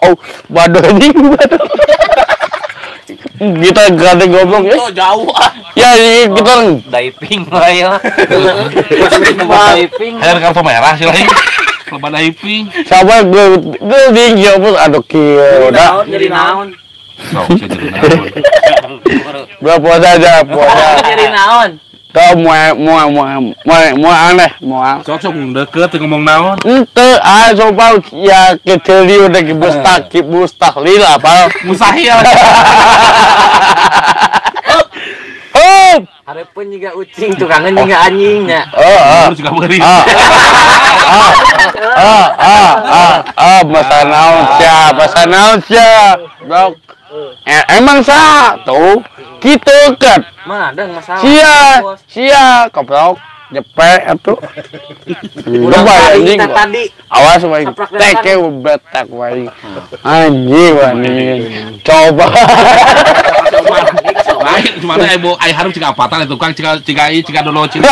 Oh, baduh anjing baduh. Kita gade goblok ya. Jauh ah. Ya kita Diving lah ya. Diving. Air kartu merah sih lagi. Loba diving. sama gue tinggi apa aduh kieu udah. Jadi naon? Sok saya jadi naon. Berapa saja puasa. Jadi naon? Kau mau aneh mau Sok deket ngomong naon. ente coba ya keceli udah mustahlil apa Mustahil. oh Hareupeun juga ucing tukangan juga anjingnya. Harus juga beri. Masa naon sia blok emang tuh gitu kan Madang masalah. sia keblok jepek atuh lebay anjing tadi. awas wae teke betak wae anjing wani coba Lain cuma ibu ai harus cika apatan itu tukang cika dulu cina.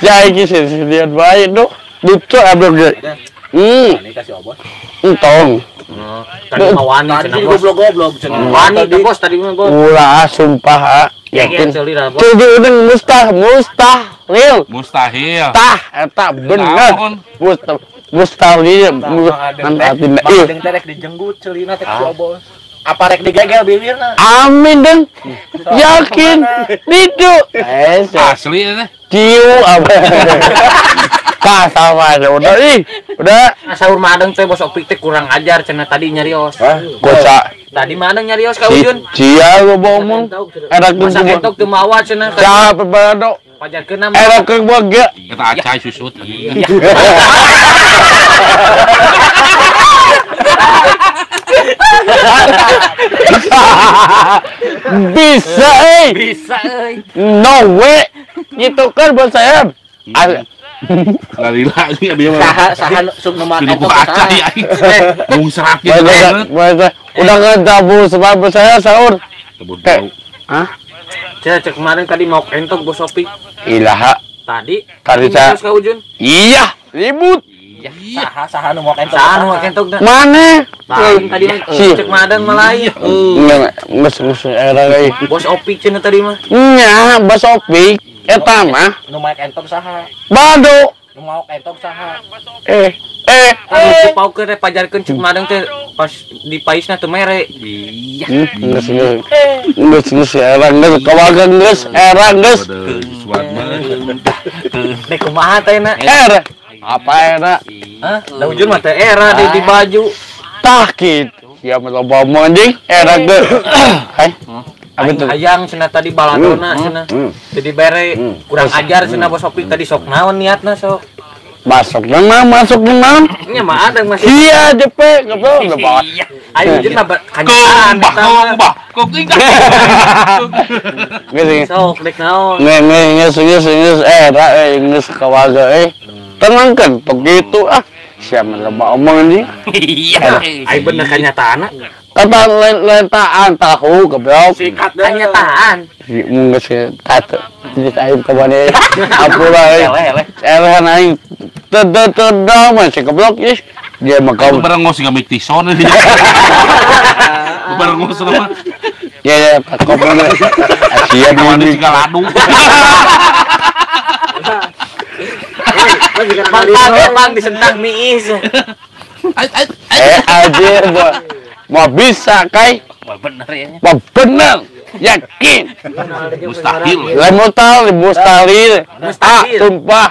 ya iki sih lihat baik tuh lucu abang ge Ini kasih obor. entong Tadi mawani cenah bos. Goblok cenah. Wani deh bos tadi mah bos. ulah sumpah yakin jadi udah mustahil tah eta bener mustahil manfaatin ieu terek dijenggut celina teh bos. Apa rek digegel bibirna? amin deng yakin itu Asli ya teh. ciu apa sama aja udah Saur madeng teh bos opik teh kurang ajar cenah tadi nyarios. gosa Tadi madeng nyarios ka Ujun. cia lo ngomong era Masa ketok teu mawa cenah. siapa pada Pajarkeun nama. era ke boga Kita acai susut. bisa Bisa euy. no way gitu kan bos saya Lari lagi dia mah. Saha sub nomor Hidup entok acai saha. ai. Bung serak gitu banget. udah nggak tabu sebab saya sahur Tebut bau. Cek kemarin tadi mau entok bos opik. ilaha Tadi Karisa. nyarios ka Ujun. iya ribut Saha nu mau entok. Saha nu mau entok dah. mana Tadi cek madeng malai. nges era euy Bos opik cenah tadi mah. nya basopik eta mah Nu mau entok saha? bado Nu mau entok saha? Anu pau ke pajarkeun cek madeng teh pas di paisna teu mere. Iya. nges era nges kawagan nges era nges Suat banget. Nek kumaha teh na? era apa era Hah? Da Ujun mah teh era di baju. takit ya loba anjing era ge hai apa tuh Hayang cenah tadi baladona cenah. Jadi bere kurang ajar cenah bos opik tadi sok naon niatna sok. masuk nama Nya mah ada masih. iya jepe goblok udah bawa Ayo Ujun mah kanjaan Kembah. Kok tinggal. gini sok dek naon. nges era nges kawaga tenang kan begitu siapa loba omong anjing Iya. Ai bener kanyataanna. kata lentaan tahu goblok Sikat kanyataan. nges tato jadi aing kabane apura eleh aing tedang masih goblok is dia mah kau Barang ngos enggak mik tison dia. Barang ngos mah. ya takobana asia Mana di juga ladu. Bang disentang miis. aja mau bisa kai Bener ya. mau bener yakin Mustahil. mustahil sumpah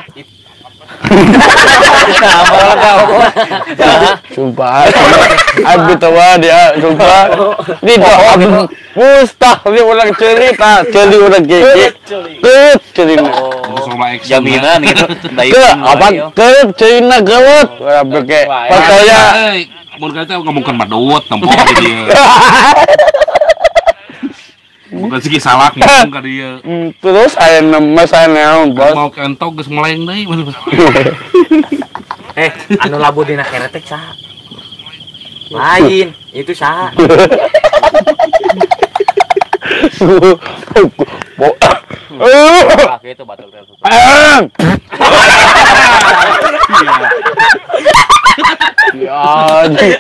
sumpah abi tawa dia sumpah di doa mustahil ulang cerita celi ulang gigi cerita Coba X. Jaminan gitu. ke apa ke cerita gawat percaya Mun kata ngomongkan madut tempo dia. Bukan sih salak ngomong ka dia. terus aya saya naon bos Mau kentok geus meleng deui. Anu labu dina kene teh saha? Lain, itu saha? Bo. Itu batul. Anjing.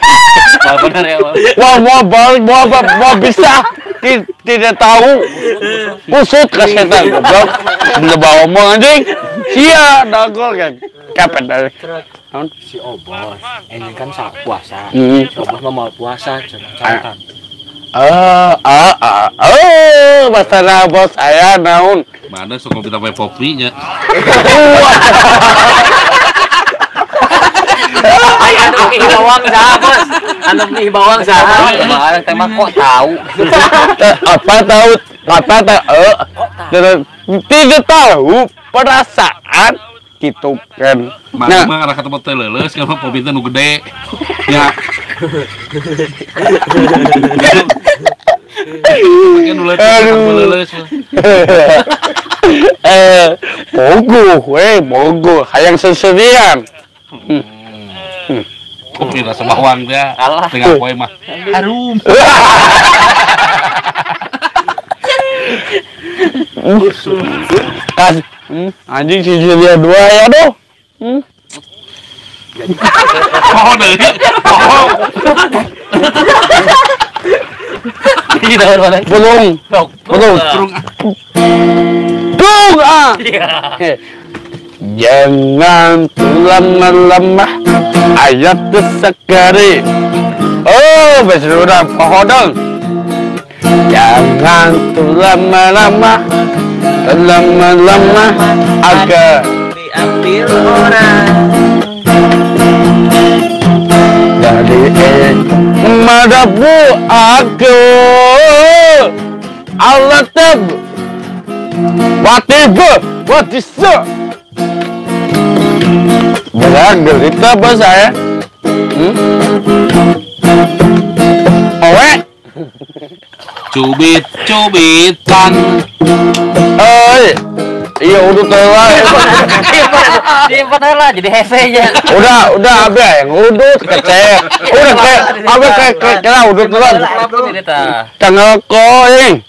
Benar ya, Bang. Mau bisa tidak tahu. Kusut ke setan goblok. Lebah omong anjing. Sia dagol kan. Kapan dari? Si Obos, ini kan sak puasa. Hmm. Si Obos mau puasa, jangan. Masalah bos saya naon. Mana sok kita pakai popinya. Ay, anak ni bawang sah, Bos. Anak ni bawang sah. Barang tema kok tahu. Apa tahu? Tidak tahu perasaan gitu kan. Mana mah arah ketemu teh leuleus kan popi teh nu gede. Ya. Mungkin leuleus. Mogo, hayang seserian. Kopi rasa bawang dia. Tengah poe mah. Harum. Anjing si Julia 2 ya doh. Oh deui. Belum. Dung ah. Jangan lemah ayat sekali. Oh, besudah pohodong. Jangan lemah agak Diambil orang. dari madabu aku Allah tab what is so berat derita apa saya Cubit-cubitan. Iya udah telah. Simpan lah jadi hese aja. Udah abah yang udut kecek. Udah kayak abah kayak udah telah. Tanggal koing.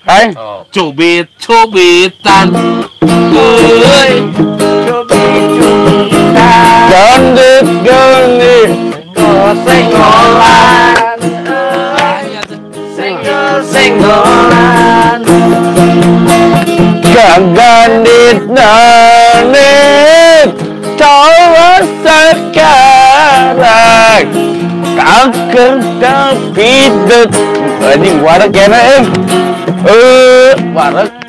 Hai. Cubit-cubitan. Gandit. Senggolan. Gandit nanit. Coba sekarang. Akan tapi anjing warak kena warak.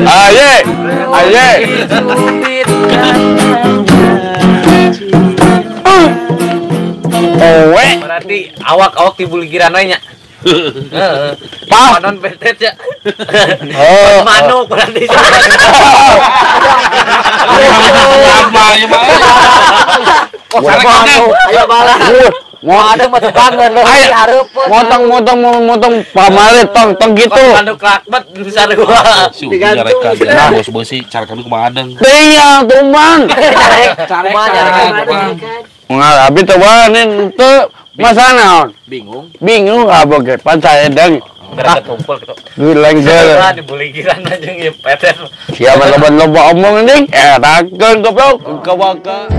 Aye. Berarti awak di buligiran we nya. Panon betet ya. Manuk berarti. Ayo balas. Mau ada mah banget lo hareup. Motong pamale tong gitu. Manuk lakbet sarua. Digantung. Bos sih cara kami kumaha adeng. Tinggal tuman. Abi teu banin teu masana. Bingung apa ge pan saya deng. Berkumpul gitu. Lengser. Di buligiran aja ngepetet. Siapa loba omong nih? Takkan goblok. Kawaka.